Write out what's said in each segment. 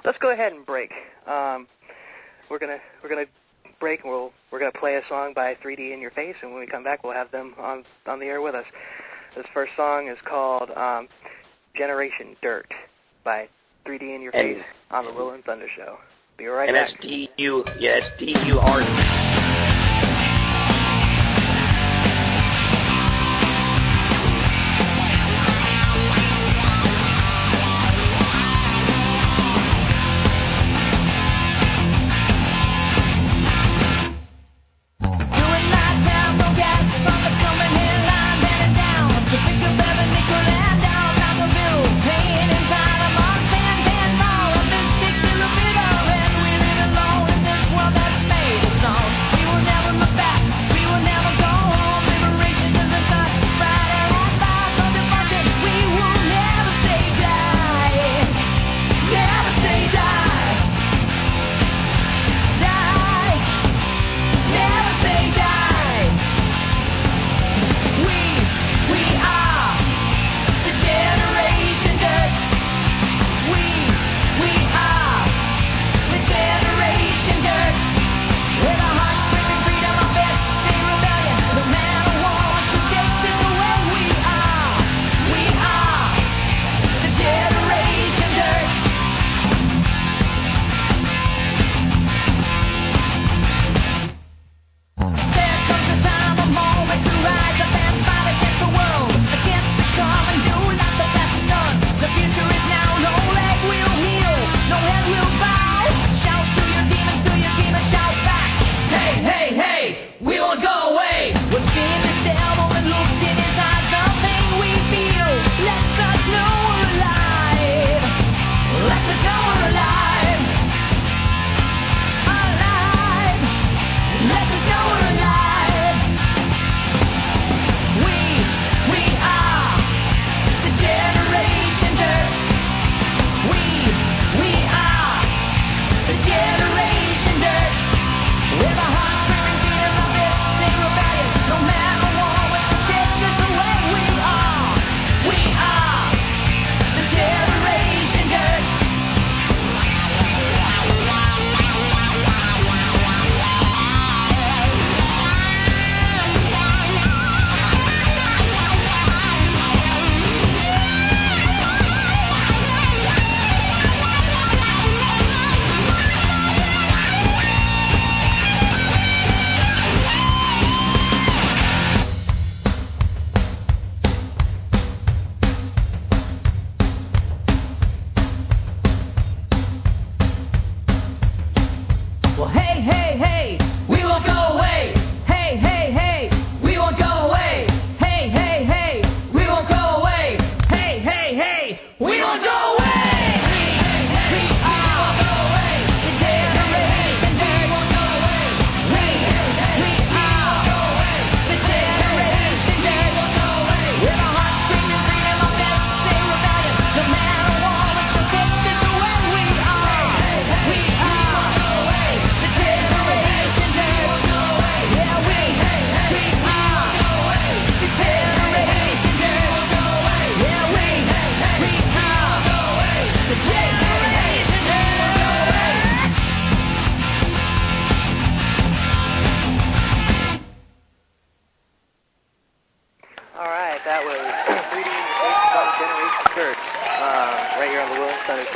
Let's go ahead and break. We're gonna break, and we're gonna play a song by 3D in Your Face, and when we come back, we'll have them on the air with us. This first song is called Generation Dirt by 3D in Your Face on the Will and Thunder Show. Be right back. And that's D-U-R.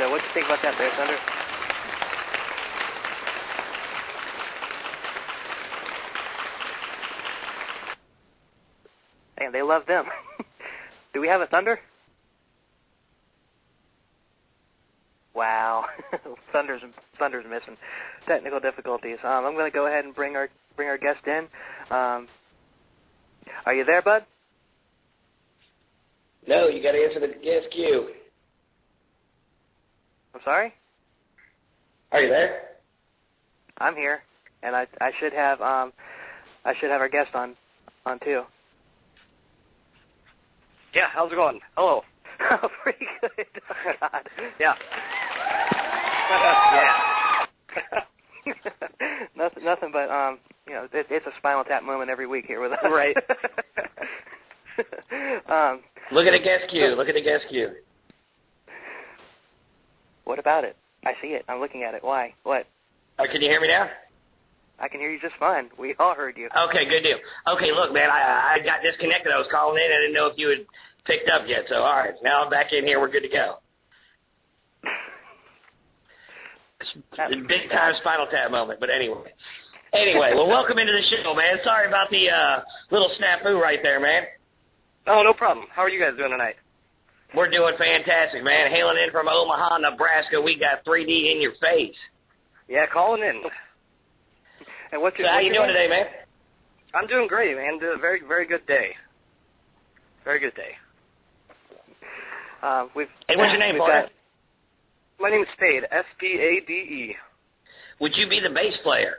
What do you think about that there, Thunder? And they love them. Do we have a Thunder? Wow. Thunder's missing. Technical difficulties. I'm going to go ahead and bring our guest in. Are you there, bud? No, you got to answer the guest queue. I'm sorry? Are you there? I'm here, and I should have our guest on too. Yeah, how's it going? Hello. Oh, pretty good. Oh, God. Yeah. Yeah. nothing but it's a Spinal Tap moment every week here with us. Right. Look at the guest queue. Look at the guest queue. What about it? I see it. I'm looking at it. Why? What? Can you hear me now? I can hear you just fine. We all heard you. Okay, good deal. Okay, look, man, I got disconnected. I was calling in. I didn't know if you had picked up yet. So, all right, now I'm back in here. We're good to go. Big time Spinal Tap moment, but anyway. Well, welcome into the show, man. Sorry about the little snafu right there, man. Oh, no problem. How are you guys doing tonight? We're doing fantastic, man. Hailing in from Omaha, Nebraska, we got 3D in your face. Yeah, calling in. And what's your So how you doing today, man? I'm doing great, man. A very, very good day. Very good day. Hey, what's your name, partner? My name is Spade, S-P-A-D-E. Would you be the bass player?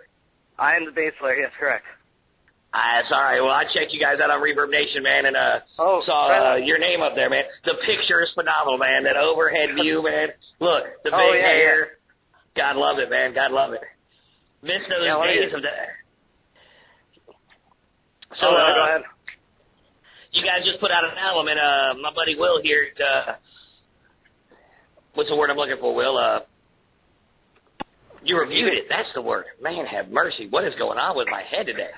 I am the bass player, yes, correct. That's all right. Well, I checked you guys out on Reverb Nation, man, and saw your name up there, man. The picture is phenomenal, man. That overhead view, man. Look, the big hair. Yeah. God love it, man. God love it. Miss those days of that. So, go ahead. You guys just put out an album, and my buddy Will here, what's the word I'm looking for, Will? You reviewed it. That's the word. Man, have mercy. What is going on with my head today?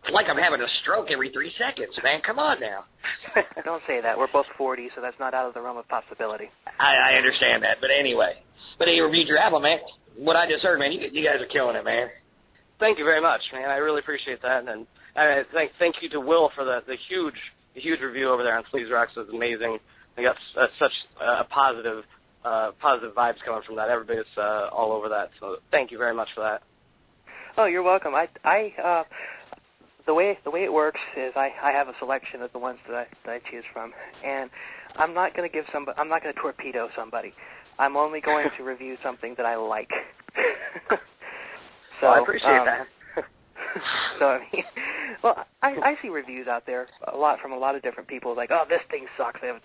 It's like I'm having a stroke every 3 seconds, man. Come on now. Don't say that. We're both 40, so that's not out of the realm of possibility. I understand that, but anyway. But you reviewed your album, man. What I just heard, man, you guys are killing it, man. Thank you very much, man. I really appreciate that, and thank you to Will for the huge review over there on Sleaze Rocks. It was amazing. I got such positive vibes coming from that. Everybody's all over that, so thank you very much for that. Oh, you're welcome. The way it works is I have a selection of the ones that I choose from, and I'm not going to torpedo somebody. I'm only going to review something that I like. So I appreciate that. So I mean, well, I see reviews out there from a lot of different people like, oh, this thing sucks, and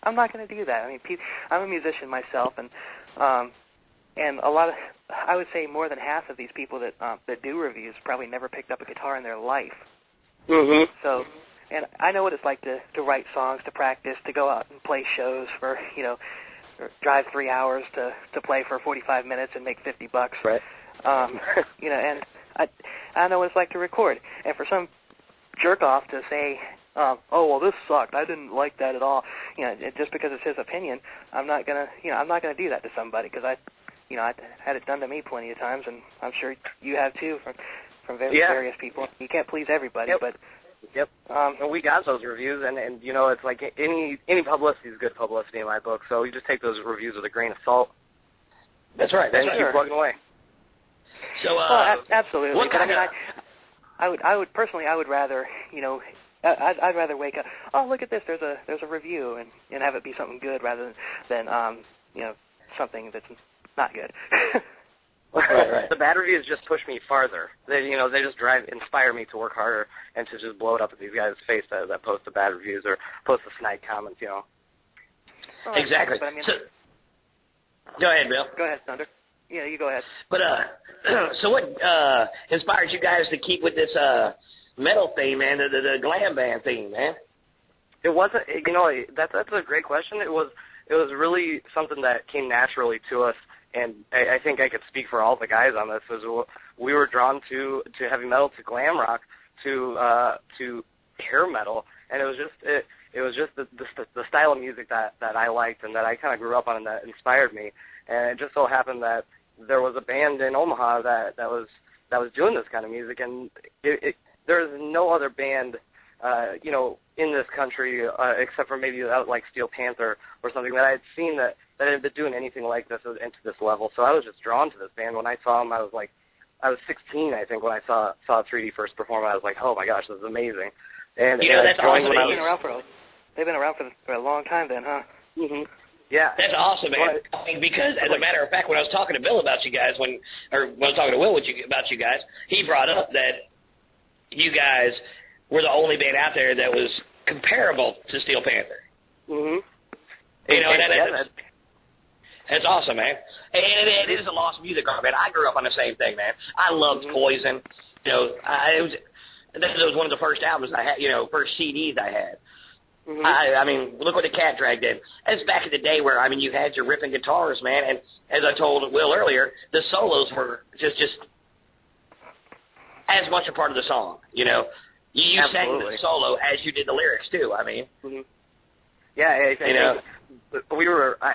I'm not going to do that. I mean, I'm a musician myself, and a lot of, I would say more than half of these people that do reviews probably never picked up a guitar in their life. Mm-hmm. So, and I know what it's like to write songs, to practice, to go out and play shows for, drive 3 hours to play for 45 minutes and make $50. Right. And I know what it's like to record. And for some jerk off to say, oh, well, this sucked, I didn't like that at all, just because it's his opinion, I'm not gonna do that to somebody, because I had it done to me plenty of times, and I'm sure you have too, from various people. You can't please everybody, but. Yep. And we got those reviews, and it's like any publicity is good publicity in my book. So you just take those reviews with a grain of salt. That's right. Then keep plugging away. So, absolutely. What kind of? I would personally, I would rather, I'd rather wake up. Oh, look at this. There's a review, and have it be something good rather than something that's not good. Right. The bad reviews just push me farther. They just inspire me to work harder and to just blow it up at these guys' face that post the bad reviews or post the snide comments. Well, exactly. But I mean, go ahead, Bill. Go ahead, Thunder. Yeah, you go ahead. But so what inspired you guys to keep with this metal theme, man? The glam band theme, man. It wasn't. That's a great question. It was really something that came naturally to us. And I think I could speak for all the guys on this. We were drawn to heavy metal, to glam rock, to hair metal, and it was just the style of music that I liked and that I kind of grew up on and that inspired me. And it just so happened that there was a band in Omaha that was doing this kind of music, and there's no other band in this country except for maybe like Steel Panther or something that I had seen that had been doing anything like this and to this level. So I was just drawn to this band. When I saw them, I was 16, I think, when I saw 3D first perform. I was like, oh my gosh, this is amazing. And that's awesome. They've been around for a long time then, huh? Mhm. Yeah. That's awesome, man. I mean, because as a matter of fact, when I was talking to Bill about you guys, when I was talking to Will about you guys, he brought up that you guys were the only band out there that was comparable to Steel Panther. Mhm. That's awesome, man. And it is a lost music art, man. I grew up on the same thing, man. I loved Poison. That was one of the first albums I had, first CDs I had. Mm-hmm. I mean, look what the Cat Drag did. It's back in the day where, I mean, you had your ripping guitars, man, and as I told Will earlier, the solos were just as much a part of the song, you know. You sang the solo as you did the lyrics, too, I mean. Mm-hmm. Yeah,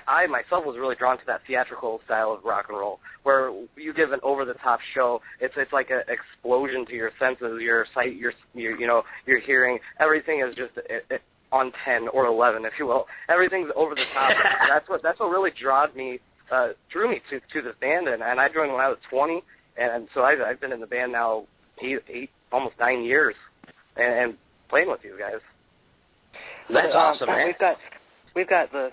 I myself was really drawn to that theatrical style of rock and roll, where you give an over-the-top show. It's like an explosion to your senses, your sight, your hearing. Everything is just on 10 or 11, if you will. Everything's over the top. That's what really drew me to this band, and I joined when I was 20, and so I've been in the band now eight almost 9 years, and playing with you guys. That's awesome, man. We've got the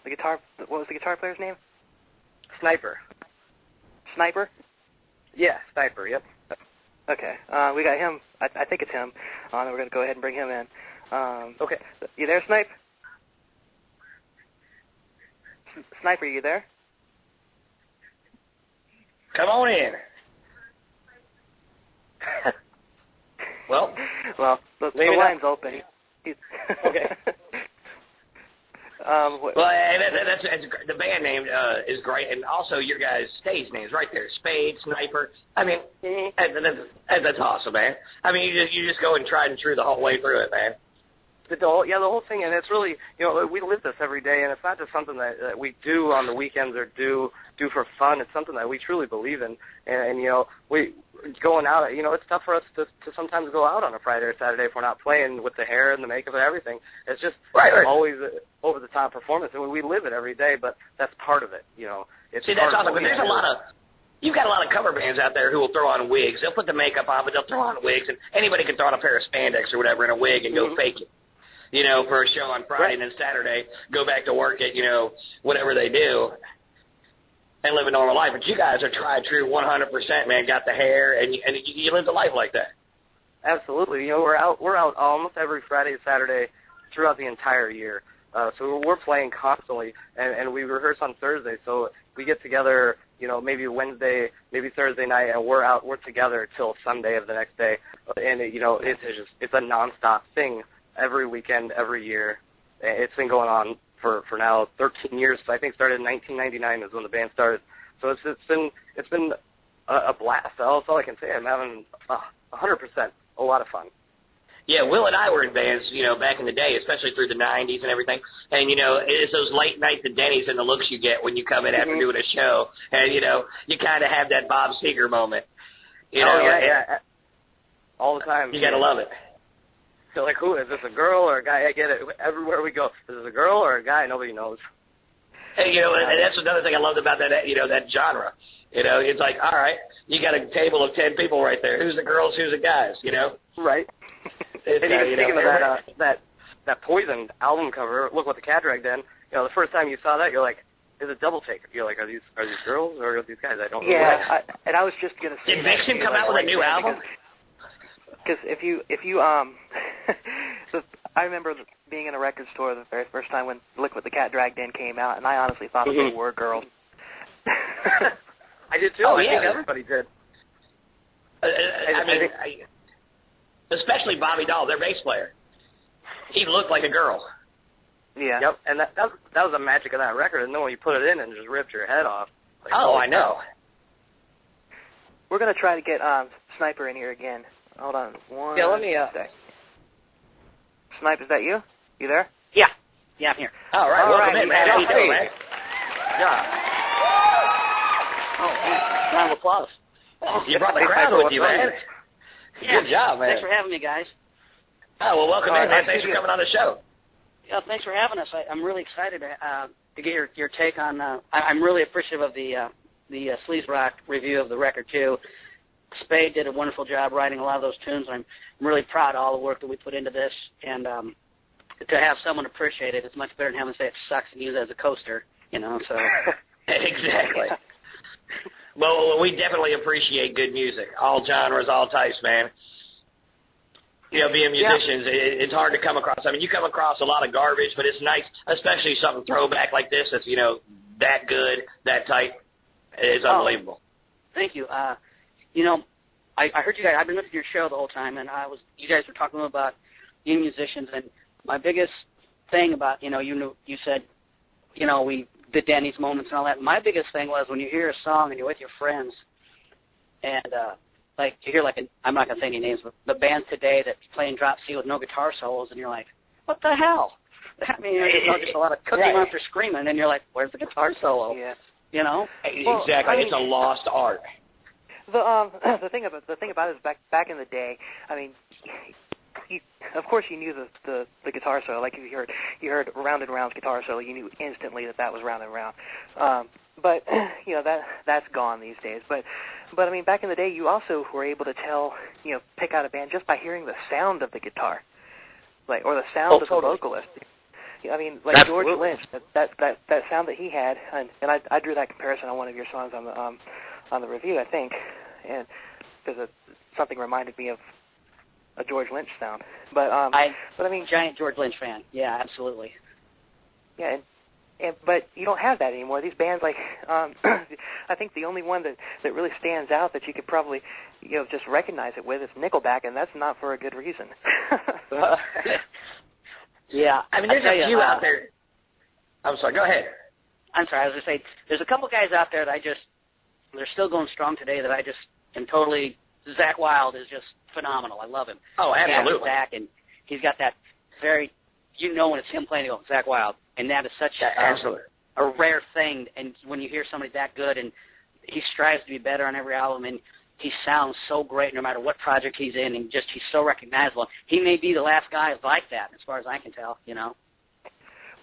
guitar. What was the guitar player's name? Sniper. Sniper? Yeah, Sniper. Yep. Okay. We got him. I think it's him. We're going to go ahead and bring him in. Okay. You there, Snipe? Sniper, you there? Come on in. Well, the line's open. Okay. That's the band name is great, and also your guys' stage names right there, Spade, Sniper. I mean, that's awesome, man. I mean, you just go and try and true the whole way through it, man. The whole thing, and it's really, we live this every day, and it's not just something that we do on the weekends or do for fun. It's something that we truly believe in, and we going out. It's tough for us to sometimes go out on a Friday or Saturday if we're not playing with the hair and the makeup and everything. It's just always over the top performance, and we live it every day. But that's part of it, It's See, that's awesome. But there's you've got a lot of cover bands out there who will throw on wigs. They'll put the makeup on, but they'll throw on wigs, and anybody can throw on a pair of spandex or whatever in a wig and go fake it. For a show on Friday and then Saturday, go back to work at, whatever they do and live a normal life. But you guys are tried true 100%, man, got the hair, and you live the life like that. Absolutely. We're out almost every Friday and Saturday throughout the entire year. So we're playing constantly, and we rehearse on Thursday. So we get together, maybe Wednesday, maybe Thursday night, and we're together till Sunday of the next day. And, it's a nonstop thing. Every weekend, every year. It's been going on for now 13 years. I think started in 1999 is when the band started. So it's been a blast. That's all I can say. I'm having 100% a lot of fun. Yeah, Will and I were in bands, back in the day, especially through the 90s and everything. And, it's those late nights at Denny's and the looks you get when you come in after doing a show. And, you kind of have that Bob Seger moment. Yeah. All the time. You got to love it. So, who is this, a girl or a guy? I get it. Everywhere we go, is this a girl or a guy? Nobody knows. Hey, and that's another thing I loved about that, that genre. It's like, all right, you got a table of 10 people right there. Who's the girls? Who's the guys? Right. And even speaking of that Poison album cover, look what the Cat Drag did. The first time you saw that, you're like, it's a double take. You're like, are these girls or are these guys? I don't know. Yeah, and I was just gonna say. Did Vixen come out with a new album? Because if you so I remember being in a record store the very first time when Look What the Cat Dragged In came out, and I honestly thought that they were girls. I did too. I think everybody did. Especially Bobby Dahl, their bass player. He looked like a girl. Yeah. Yep, and that was the magic of that record, and then when you put it in and just ripped your head off. I know. We're going to try to get Sniper in here again. Hold on one let me, sec. Snipe, is that you? You there? Yeah, I'm here. All right, welcome in, man. How you doing, man? Yeah. Oh, round of applause. You brought the crowd with you, man. Yeah. Good job, man. Thanks for having me, guys. Oh, well, welcome in, man. Thanks for coming on the show. Yeah, thanks for having us. I'm really excited to get your take on. I'm really appreciative of the Sleaze Rock review of the record too. Spade did a wonderful job writing a lot of those tunes. I'm really proud of all the work that we put into this, and to have someone appreciate it, it's much better than having to say it sucks and use it as a coaster, So exactly. Well, we definitely appreciate good music, all genres, all types, man. Being musicians, it's hard to come across. I mean, you come across a lot of garbage, but it's nice, especially something throwback like this that's, that good, that tight. It's unbelievable. Thank you. I heard you guys. I've been listening to your show the whole time, and you guys were talking about young musicians, and my biggest thing about, you said, the Denny's moments and all that. My biggest thing was when you hear a song and you're with your friends and, you hear I'm not going to say any names, but the band today that's playing drop C with no guitar solos, and you're like, what the hell? I mean, just a lot of Cookie Monster screaming, and you're like, where's the guitar solo? Yeah. Exactly. It's a lost art. The thing about it is back in the day, I mean, of course you knew the guitar solo. Like if you heard Round and Round's guitar solo, you knew instantly that was Round and Round. But that's gone these days. But I mean, back in the day, you also were able to tell, pick out a band just by hearing the sound of the guitar, or the sound of the vocalist. I mean, like Absolutely. George Lynch, that sound that he had, and I drew that comparison on one of your songs on the review, I think, and because something reminded me of a George Lynch sound. But I mean, giant George Lynch fan. Yeah, absolutely. Yeah, but you don't have that anymore. These bands, I think the only one that really stands out that you could probably, just recognize it with is Nickelback, and that's not for a good reason. Yeah. I mean, there's a few out there. I'm sorry, go ahead. I'm sorry, I was going to say, there's a couple guys out there that they're still going strong today that I just am totally, Zakk Wylde is just phenomenal. I love him. Oh, absolutely. Zakk, and he's got that very, when it's him playing, you go, Zakk Wylde. And that is such a rare thing. And when you hear somebody that good, and he strives to be better on every album, and he sounds so great no matter what project he's in, and he's so recognizable. He may be the last guy like that, as far as I can tell,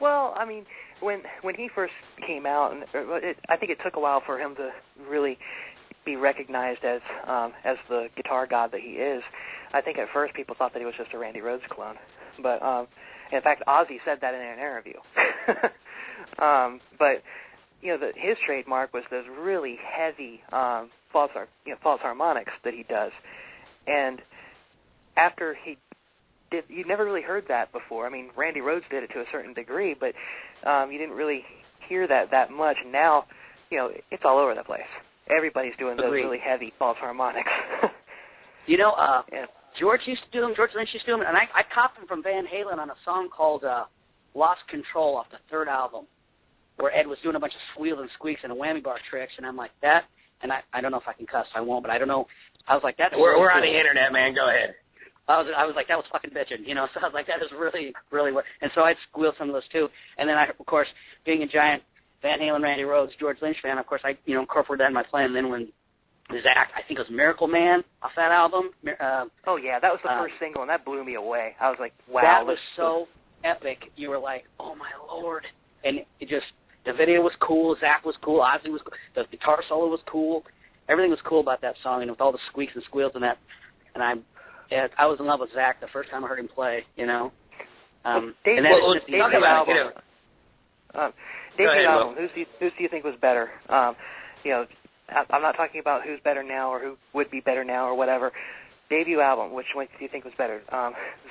Well, I mean, when he first came out, I think it took a while for him to really be recognized as the guitar god that he is. I think at first people thought that he was just a Randy Rhoads clone, but in fact, Ozzy said that in an interview. But his trademark was those really heavy false harmonics that he does, and after he did, you never really heard that before. I mean, Randy Rhoads did it to a certain degree, but you didn't really hear that much. Now, it's all over the place. Everybody's doing those really heavy false harmonics. George used to do them, George Lynch used to do them, and I copied them from Van Halen on a song called Lost Control off the third album, where Ed was doing a bunch of squeals and squeaks and whammy bar tricks, and I'm like, that, and I don't know if I can cuss, I won't, but I don't know. I was like, that's We're really on cool. the internet, man, go ahead. I was like, that was fucking bitching, so I was like, that is really, really what, and so I'd squeal some of those too, and then of course, being a giant Van Halen, Randy Rhoads, George Lynch fan, of course, I, incorporated that in my playing, and then when Zakk, I think it was Miracle Man off that album. Oh, yeah, that was the first single, and that blew me away. I was like, wow. That was so epic. You were like, oh, my Lord. And it just, the video was cool, Zakk was cool, Ozzy was cool, the guitar solo was cool. Everything was cool about that song, and with all the squeaks and squeals and that. And I was in love with Zakk the first time I heard him play, Debut album, who do you think was better? I'm not talking about who's better now or who would be better now or whatever. Debut album, which one do you think was better?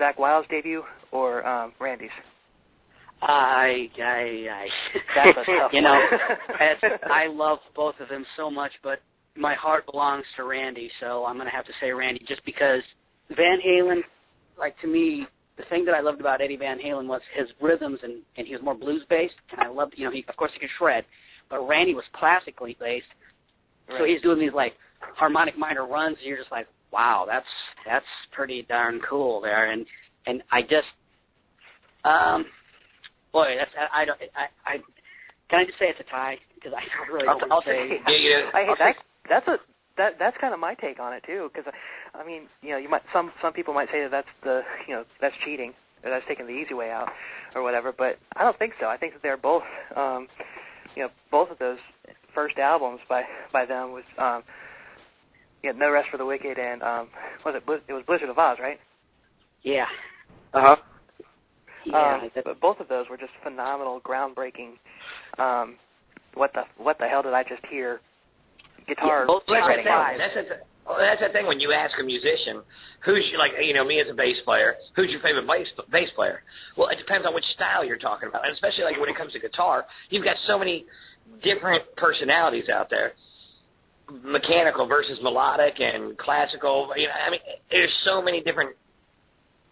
Zakk Wylde's debut or Randy's? That's a tough one. I love both of them so much, but my heart belongs to Randy, so I'm going to have to say Randy just because Van Halen, to me, the thing that I loved about Eddie Van Halen was his rhythms, and he was more blues-based, and I loved, of course he could shred, but Randy was classically based. Right. So he's doing these harmonic minor runs, and you're just like, wow, that's pretty darn cool there. And I just, boy, can I just say it's a tie? Because I really don't want to say. That's kind of my take on it too. Because I mean, you might some people might say that that's cheating or that's taking the easy way out or whatever. But I don't think so. I think that they're both, both of those first albums by them was No Rest for the Wicked and it was Blizzard of Oz, right? Yeah. But both of those were just phenomenal, groundbreaking. What the hell did I just hear? Guitar. That's the thing when you ask a musician, who's me as a bass player, who's your favorite bass player? Well, it depends on which style you're talking about, and especially when it comes to guitar, you've got so many different personalities out there, mechanical versus melodic and classical. There's so many different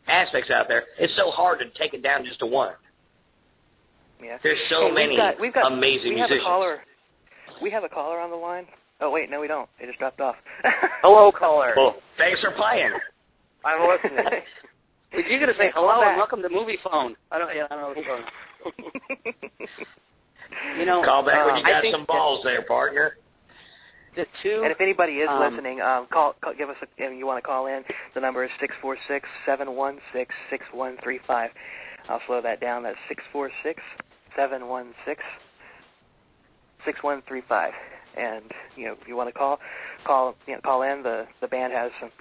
aspects out there. It's so hard to take it down just to one. Yeah. There's so many amazing musicians. We have a caller on the line. Oh, wait, no, we don't. They just dropped off. Hello, caller. Well, thanks for playing. I'm listening. You're going to say hello and welcome to Movie Phone. I don't know what's going on. Call back when you got some balls there, partner. And if anybody is listening, give us if you want to call in. The number is 646-716-6135. I'll slow that down. That's 646-716-6135. And if you want to call in. The band has some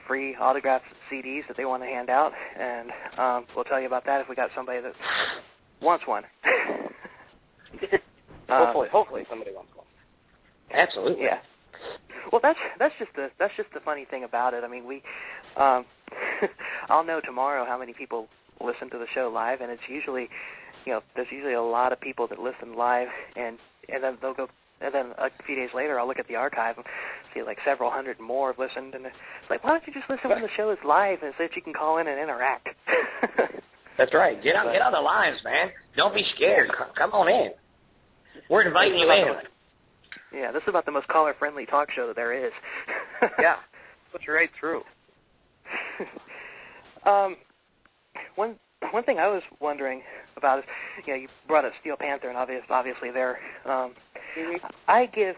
free autographed CDs that they want to hand out, and we'll tell you about that if we got somebody that wants one. Hopefully somebody wants one. Absolutely. Yeah. Well, that's just the funny thing about it. I mean, I'll know tomorrow how many people listen to the show live, and it's usually, there's usually a lot of people that listen live, and then they'll go. And then a few days later, I'll look at the archive and see like several hundred more have listened. And it's like, why don't you just listen when the show is live and so that you can call in and interact? That's right. Get on the lines, man. Don't be scared. Come on in. We're inviting you in. Yeah, this is about the most caller-friendly talk show that there is. Yeah, put you right through. One thing I was wondering about is, you brought up Steel Panther, and obviously they're. I give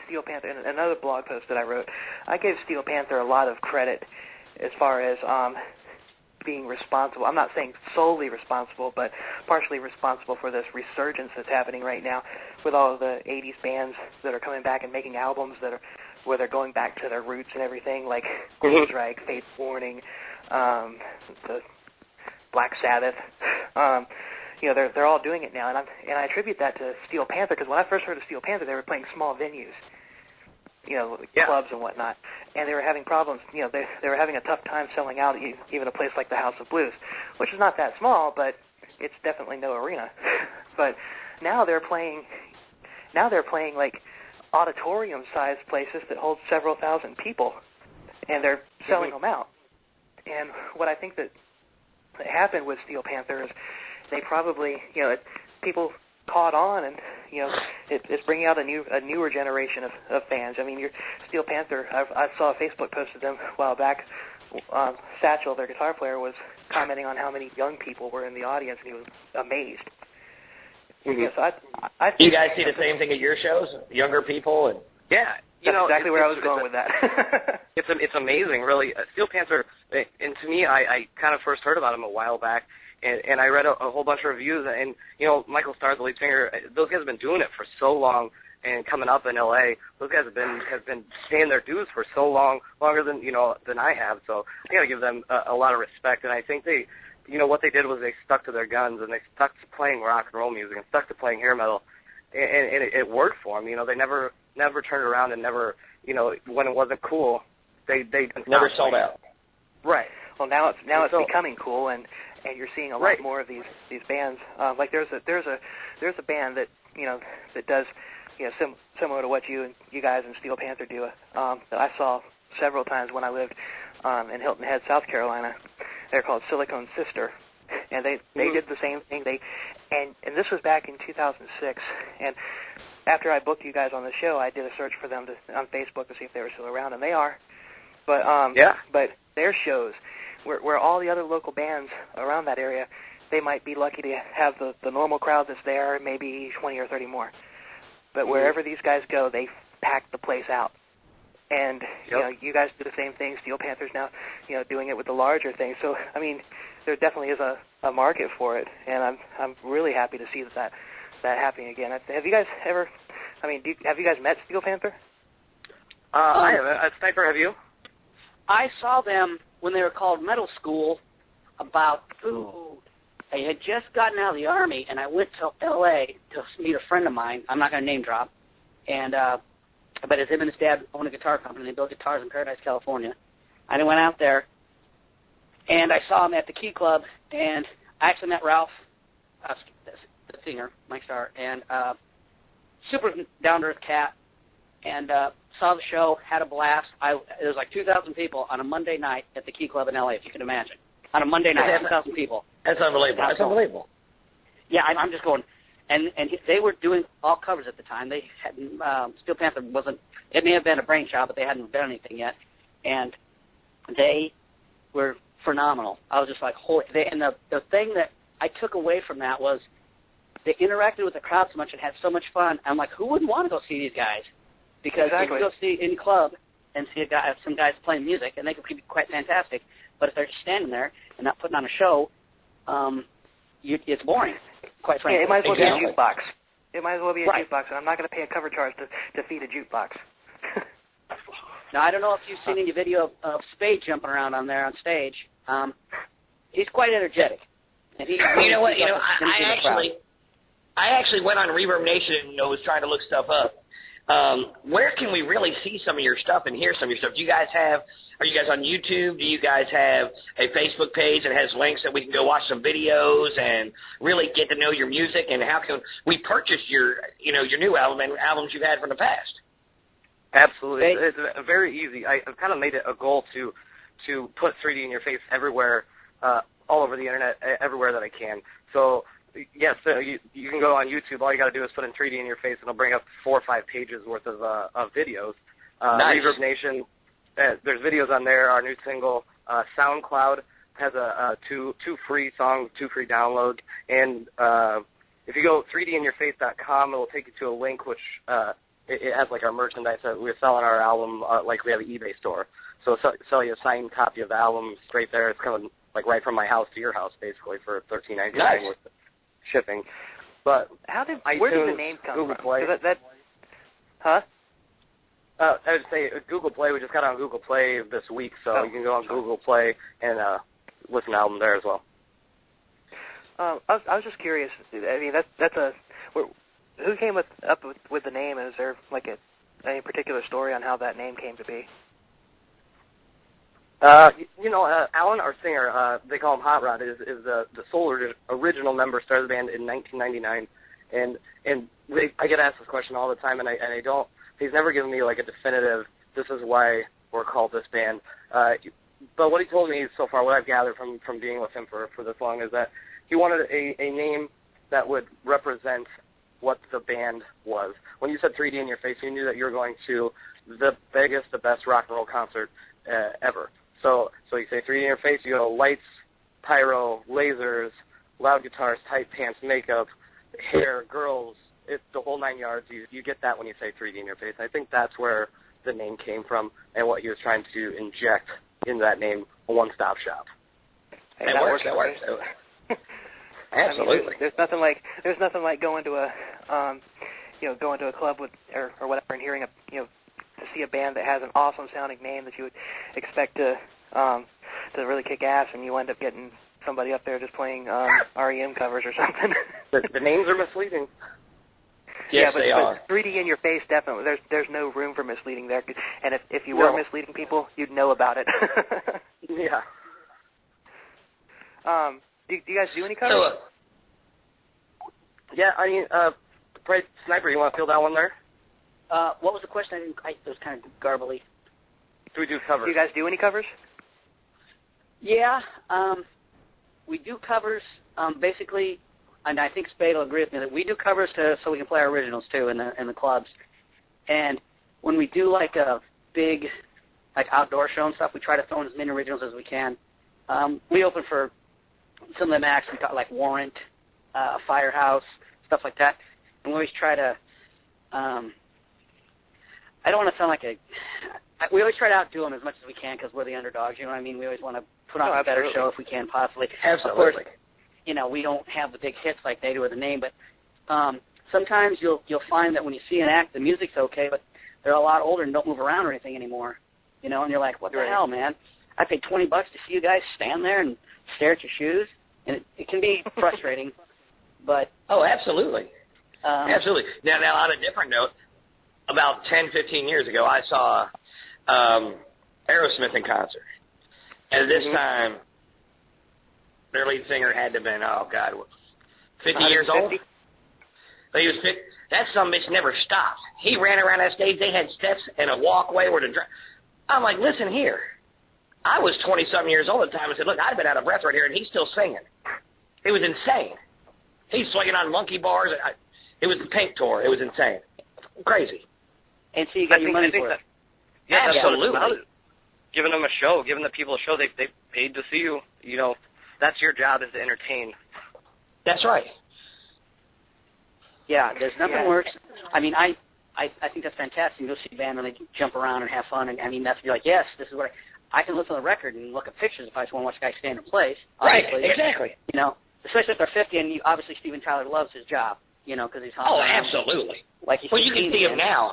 Steel Panther, in another blog post that I wrote, I give Steel Panther a lot of credit as far as being responsible. I'm not saying solely responsible, but partially responsible for this resurgence that's happening right now with all of the 80s bands that are coming back and making albums where they're going back to their roots and everything, like Queensryche, Fate's Warning, the Black Sabbath. They're all doing it now, and I attribute that to Steel Panther, because when I first heard of Steel Panther, they were playing small venues, clubs and whatnot, and they were having problems. They were having a tough time selling out even a place like the House of Blues, which is not that small, but it's definitely no arena. But now they're playing like auditorium-sized places that hold several thousand people, and they're selling them out. And what I think that happened with Steel Panther is they probably, people caught on, and it's bringing out a newer generation of fans. I mean, your Steel Panther. I saw a Facebook post of them a while back. Satchel, their guitar player, was commenting on how many young people were in the audience, and he was amazed. Mm-hmm. So I you guys see the same thing at your shows, younger people, and yeah. That's exactly where I was going with that. It's amazing, really. Steel Panther, and to me, I kind of first heard about them a while back, and I read a whole bunch of reviews, and, Michael Starr's the lead singer, those guys have been doing it for so long, and coming up in L.A., those guys have been paying their dues for so long, longer than I have, so I got to give them a lot of respect, and I think they, what they did was they stuck to their guns, and they stuck to playing rock and roll music, and stuck to playing hair metal, and it worked for them. They never turned around, and never, when it wasn't cool, they never sold out. Right. Well, now it's becoming cool, and you're seeing a lot more of these bands. Like there's a band that that does similar to what you guys and Steel Panther do. That I saw several times when I lived in Hilton Head, South Carolina. They're called Silicone Sister, and they did the same thing. And this was back in 2006. And after I booked you guys on the show, I did a search for them on Facebook to see if they were still around, and they are. But but their shows, where all the other local bands around that area, they might be lucky to have the normal crowd that's there, maybe 20 or 30 more. But wherever these guys go, they pack the place out. And you guys do the same thing. Steel Panther's now doing it with the larger things. So I mean, there definitely is a market for it, and I'm really happy to see that happening again. Have you guys ever? I mean, have you guys met Steel Panther? I haven't. Sniper, have you? I saw them when they were called Metal School. I had just gotten out of the Army, and I went to L.A. to meet a friend of mine. I'm not going to name drop. And but him and his dad own a guitar company. They build guitars in Paradise, California. And I went out there, and I saw him at the Key Club, and I actually met Ralph, the singer, Mike Starr, and super down-to-earth cat. And saw the show, had a blast. There was like 2,000 people on a Monday night at the Key Club in L.A., if you can imagine. On a Monday night, 2,000 people. That's unbelievable. That's unbelievable. Yeah, I'm just going. And they were doing all covers at the time. They hadn't, Steel Panther wasn't, it may have been a brainchild, but they hadn't done anything yet. And they were phenomenal. I was just like, holy, and the thing that I took away from that was they interacted with the crowd so much and had so much fun. I'm like, who wouldn't want to go see these guys? Because you can go see in club and see some guys playing music, and they could be quite fantastic. But if they're just standing there and not putting on a show, it's boring, quite frankly. Yeah, it might as well be a jukebox. It might as well be a jukebox, and I'm not going to pay a cover charge to feed a jukebox. Now, I don't know if you've seen any video of Spade jumping around on there on stage. He's quite energetic. And you know what? I actually went on Reverb Nation and was trying to look stuff up. Where can we really see some of your stuff and hear some of your stuff? Are you guys on YouTube? Do you guys have a Facebook page that has links that we can go watch some videos and really get to know your music? And how can we purchase your new album and albums you've had from the past? Absolutely. It's very easy. I've kind of made it a goal to put 3D in your face everywhere, all over the internet, everywhere that I can. So, yes, you can go on YouTube. All you got to do is put in 3D in your face, and it'll bring up 4 or 5 pages worth of videos. Nice. Reverb Nation, there's videos on there. Our new single, SoundCloud, has two free songs, 2 free downloads. And if you go 3dinyourface.com, it'll take you to a link which it has like our merchandise that we're selling our album. Like we have an eBay store, so sell you a signed copy of the album straight there. It's coming like right from my house to your house, basically, for $13.99 nice. Worth of shipping. But where did the name come Google from? Play. Huh? I would say Google Play. We just got on Google Play this week, so you can go on Google Play and listen to the album there as well. I was just curious. I mean, who came up with the name? Is there like any particular story on how that name came to be? Alan, our singer, they call him Hot Rod, is the sole original member, started the band in 1999, and I get asked this question all the time, and I don't. He's never given me like a definitive. This is why we're called this band. But what he told me so far, what I've gathered from being with him for this long, is that he wanted a name that would represent what the band was. When you said 3D in your face, you knew that you were going to the biggest, the best rock and roll concert ever. So you say 3D in your face, you go lights, pyro, lasers, loud guitars, tight pants, makeup, hair, girls, it's the whole 9 yards. You get that when you say 3D in your face. I think that's where the name came from and what he was trying to inject in that name, a one-stop shop. Hey, that works. Absolutely. I mean, there's nothing like going to a club with or whatever and hearing to see a band that has an awesome sounding name that you would expect to really kick ass, and you end up getting somebody up there just playing REM covers or something. The names are misleading. Yes, but, they are. 3D in your face, definitely. There's no room for misleading there. And if you were misleading people, you'd know about it. Yeah. Do you guys do any covers? Yeah, I mean, Sniper, you want to field that one there? What was the question? It was kind of garbly. Do we do covers? Do you guys do any covers? Yeah, we do covers. Basically, and I think Spade will agree with me that we do covers so we can play our originals too in the clubs. And when we do like a big outdoor show and stuff, we try to throw in as many originals as we can. We open for some of them acts. We got like Warrant, Firehouse, stuff like that. And we always try to. I don't want to sound like we always try to outdo them as much as we can because we're the underdogs. You know what I mean? We always want to put on a better show if we can possibly. Absolutely. Of course, we don't have the big hits like they do with the name, but sometimes you'll find that when you see an act, the music's okay, but they're a lot older and don't move around or anything anymore. And you're like, what the hell, man? I paid $20 to see you guys stand there and stare at your shoes, and it can be frustrating. But absolutely. Absolutely. Now, on a different note, about 10, 15 years ago, I saw Aerosmith in concert. And at this time, their lead singer had to have been, 50 years old? He was that sumbitch never stopped. He ran around that stage. They had steps and a walkway where I'm like, listen here. I was 20-something years old at the time and said, look, I've been out of breath right here, and he's still singing. It was insane. He's swinging on monkey bars. It was the Pink tour. It was insane. Crazy. And so you got your money for it. Yeah, absolutely. Giving them a show, giving the people a show. They paid to see you. You know, that's your job, is to entertain. That's right. Yeah, there's nothing worse. I mean, I think that's fantastic. You go see a band and they jump around and have fun. And I mean, you're like, yes, this is what I can listen to the record and look at pictures if I just want to watch a guy stand and play. Right, exactly. You know, especially if they're 50, and obviously Steven Tyler loves his job, you know, because he's home. Oh, absolutely. Like well, you can see him now.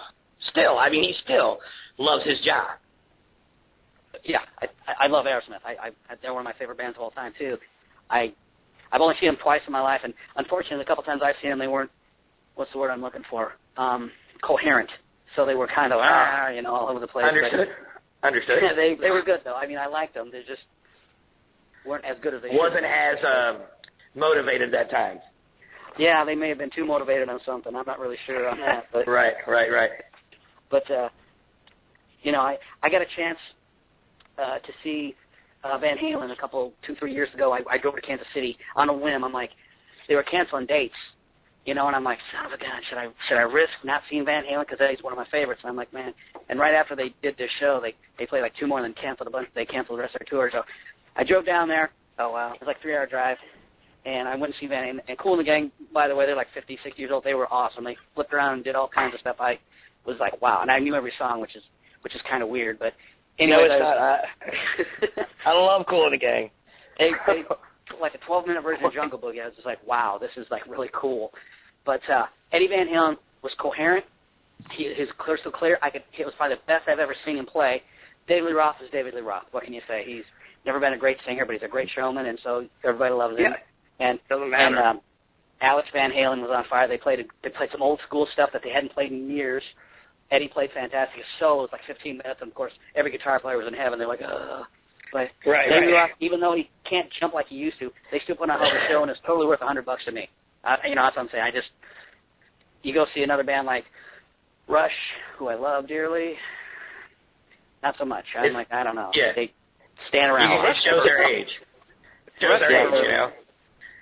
Still, I mean, he still loves his job. Yeah, I love Aerosmith. They're one of my favorite bands of all time, too. I've only seen them twice in my life, and unfortunately, a couple times I've seen them, they weren't, what's the word I'm looking for, coherent. So they were kind of, you know, all over the place. Understood. Yeah, they were good, though. I mean, I liked them. They just weren't as good as they wasn't as motivated that time. Yeah, they may have been too motivated on something. I'm not really sure on that. But, right. But, you know, I got a chance to see Van Halen 2-3 years ago. I drove to Kansas City on a whim. I'm like, they were canceling dates, you know, and I'm like, son of a gun, should I risk not seeing Van Halen because he's one of my favorites? And I'm like, man. And right after they did their show, they played like two more and then canceled a bunch. They canceled the rest of their tour. So I drove down there. Oh, wow. It was like a 3-hour drive. And I went to see Van Halen. And Kool and the Gang, by the way, they're like 50, 60 years old. They were awesome. They flipped around and did all kinds of stuff. I was like, wow. And I knew every song, which is kind of weird. But anyway, no, it's not. I love Kool and the Gang. They like a 12-minute version of Jungle Boogie. I was just like, wow, this is like really cool. But Eddie Van Halen was coherent. His crystal clear. It was probably the best I've ever seen him play. David Lee Roth is David Lee Roth. What can you say? He's never been a great singer, but he's a great showman, and so everybody loves him. Yeah. And doesn't matter. And Alex Van Halen was on fire. They played some old school stuff that they hadn't played in years. Eddie played fantastic. His solo was like 15 minutes, and of course every guitar player was in heaven. They're like, ugh. But David Roth, even though he can't jump like he used to, they still put on a hell of a show, and it's totally worth $100 to me. You know, that's what I'm saying. You go see another band like Rush, who I love dearly, not so much. I'm like, I don't know. Yeah. They stand around. It shows their age. Shows their age, you know.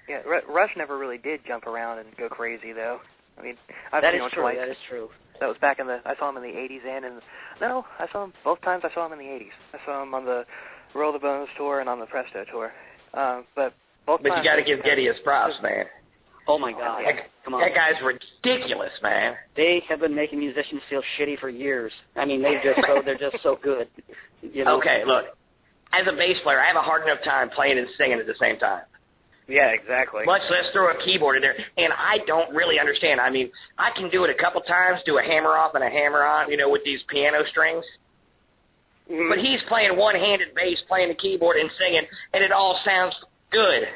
Yeah, Rush never really did jump around and go crazy, though. I mean, I've that seen is him true. twice. That is true. That was back I saw him in the 80s I saw him both times. I saw him in the 80s. I saw him on the Roll the Bones tour and on the Presto tour. But both times. But you got to give Geddy his props, man. Oh my God! Come on. That guy's ridiculous, man. They have been making musicians feel shitty for years. I mean, they're just so good. You know? Okay, look. As a bass player, I have a hard enough time playing and singing at the same time. Yeah, exactly. Much less throw a keyboard in there. And I don't really understand. I mean, I can do it a couple times, do a hammer off and a hammer on, you know, with these piano strings. Mm-hmm. But he's playing one-handed bass, playing the keyboard and singing, and it all sounds good.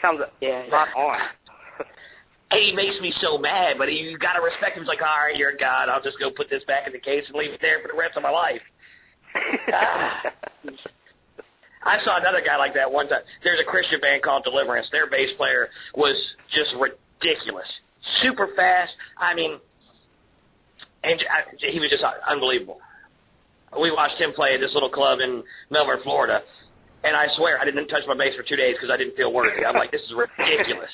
Sounds spot on. He makes me so mad, but you got to respect him. He's like, all right, you're a god. I'll just go put this back in the case and leave it there for the rest of my life. I saw another guy like that one time. There's a Christian band called Deliverance. Their bass player was just ridiculous. Super fast. I mean, and he was just unbelievable. We watched him play at this little club in Melbourne, Florida, and I swear I didn't touch my bass for 2 days because I didn't feel worthy. I'm like, this is ridiculous.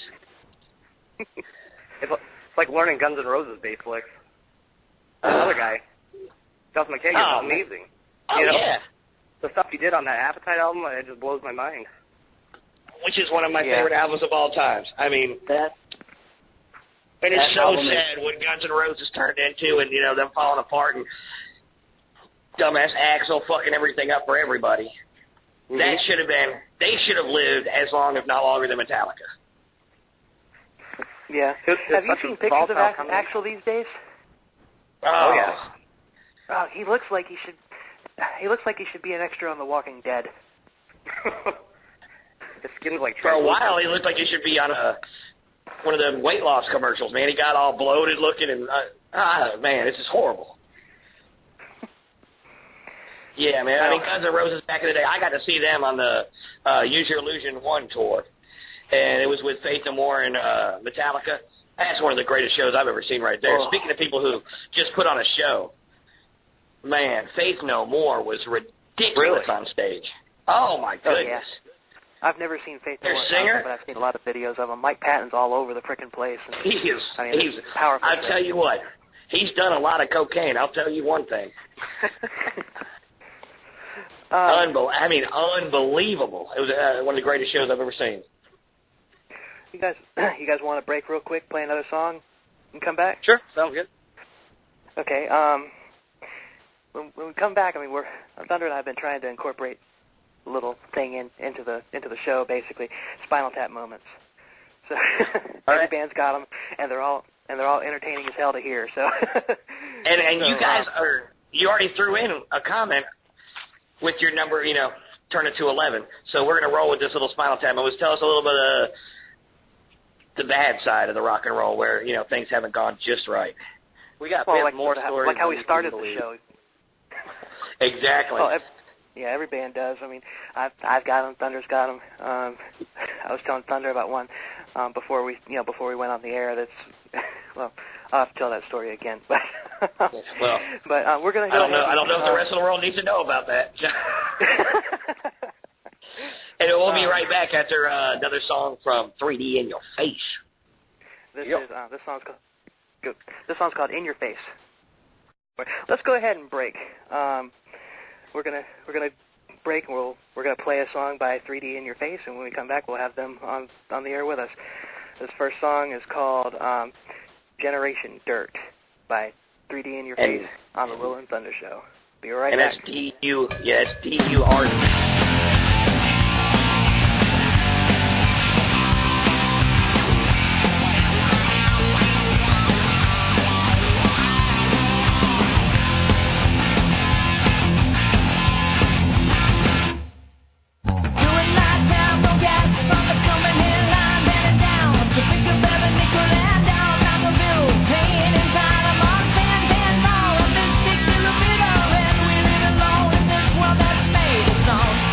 It's like learning Guns N' Roses bass licks. Another guy, Duff McKagan, is amazing. Oh, yeah. The stuff he did on that Appetite album, it just blows my mind. Which is one of my favorite albums of all times. I mean, and it's so sad what Guns N' Roses turned into, and, you know, them falling apart and dumbass Axl fucking everything up for everybody. Mm-hmm. They should have lived as long, if not longer, than Metallica. Yeah. Have you seen pictures of Axl these days? Oh, yeah. He looks like he should be an extra on The Walking Dead. His skin's like for a while, he looked like he should be on one of them weight loss commercials. Man, he got all bloated looking, and man, this is horrible. Yeah, man. I mean, Guns N' Roses back in the day, I got to see them on the Use Your Illusion 1 tour, and it was with Faith No More and Metallica. That's one of the greatest shows I've ever seen right there. Oh. Speaking of people who just put on a show, man, Faith No More was ridiculous on stage. Oh, my goodness. Yeah. I've never seen Faith No More, singer, but I've seen a lot of videos of him. Mike Patton's all over the frickin' place. And, he's powerful. I'll tell you what, he's done a lot of cocaine. I'll tell you one thing. Unbelievable. It was one of the greatest shows I've ever seen. You guys want to break real quick, play another song, and come back? Sure, sounds good. Okay. When we come back, Thunder and I have been trying to incorporate a little thing into the show, basically Spinal Tap moments. So every band's got them, and they're all entertaining as hell to hear. So and so, you guys you already threw in a comment with your number, turn it to 11. So we're gonna roll with this little Spinal Tap moment. Tell us a little bit of the bad side of the rock and roll, where things haven't gone just right. We got more stories, like how we started the show. Exactly. Well, every band does. I've got them. Thunder's got them. I was telling Thunder about one before we went on the air. That's well, I'll have to tell that story again. But we're gonna. I don't know if the rest of the world needs to know about that. And we'll be right back after another song from 3D In Your Face. This song's called In Your Face. Let's go ahead and break. We're gonna break, and we're gonna play a song by 3D In Your Face, and when we come back, we'll have them on the air with us. This first song is called Generation Dirt by 3D In Your Face on the Rollin' Thunder Show. Be right back. And that's D-U-R. Song.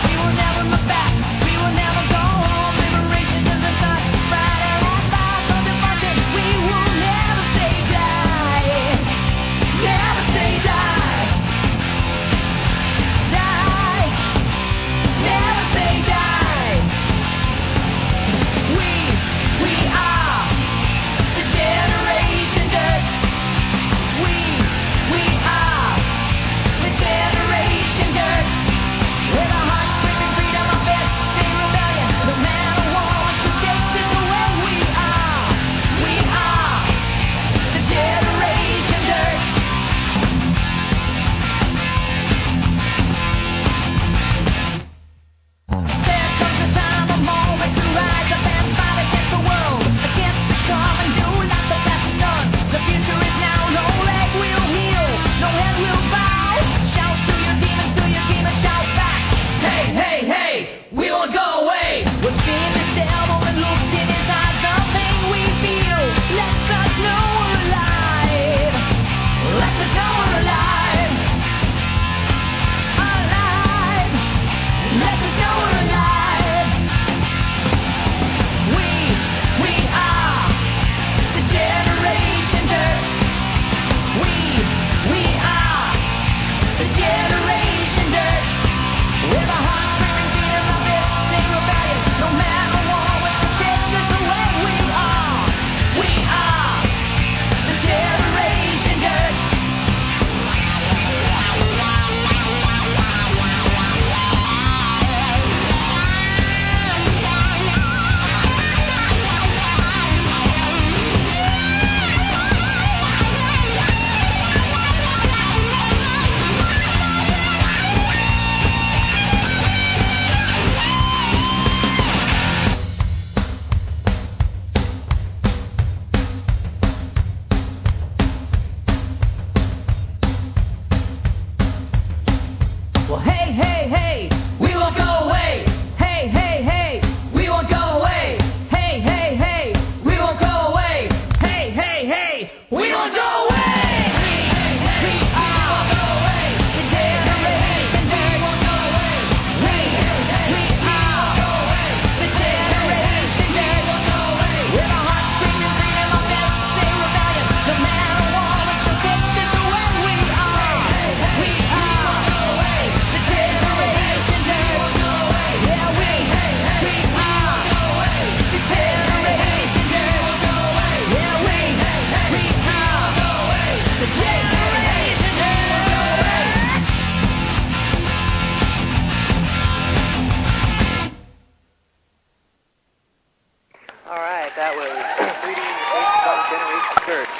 All right, that was 3D in Your Face song Generation Church,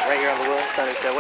right here on the Williams Center Show.